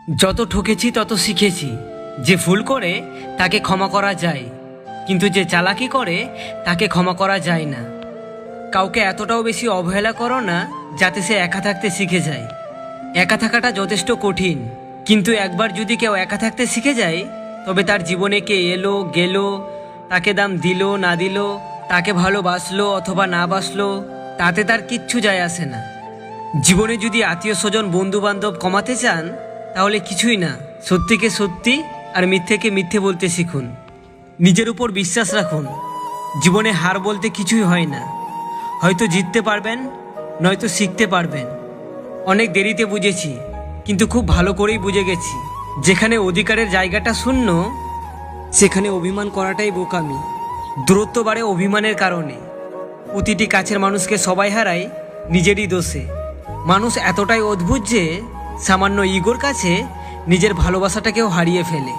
যত ঠকেছি তত শিখেছি, যে ভুল করে তাকে ক্ষমা করা যায়, কিন্তু যে চালাকি করে তাকে ক্ষমা করা যায় না। কাউকে এতটাও বেশি অবহেলা করো না যাতে সে একা থাকতে শিখে যায়। একা থাকাটা যথেষ্ট কঠিন, কিন্তু একবার যদি কেউ একা থাকতে শিখে যায়, তবে তার জীবনে কে এলো গেল, তাকে দাম দিল না দিল, তাকে ভালোবাসলো অথবা না বাসলো, তাতে তার কিচ্ছু যায় আসে না। জীবনে যদি আত্মীয় স্বজন বন্ধু বান্ধব কমাতে চান, তাহলে কিছুই না, সত্যিকে সত্যি আর মিথ্যেকে মিথ্যে বলতে শিখুন। নিজের উপর বিশ্বাস রাখুন। জীবনে হার বলতে কিছুই হয় না। হয়তো জিততে পারবেন, নয়তো শিখতে পারবেন। অনেক দেরিতে বুঝেছি, কিন্তু খুব ভালো করেই বুঝে গেছি, যেখানে অধিকারের জায়গাটা শূন্য, সেখানে অভিমান করাটাই বোকামি। দূরত্ব বাড়ে অভিমানের কারণে। প্রতিটি কাছের মানুষকে সবাই হারায় নিজেরই দোষে। মানুষ এতটাই অদ্ভুত যে সামান্য ইগোর কাছে নিজের ভালোবাসাটাকেও হারিয়ে ফেলে।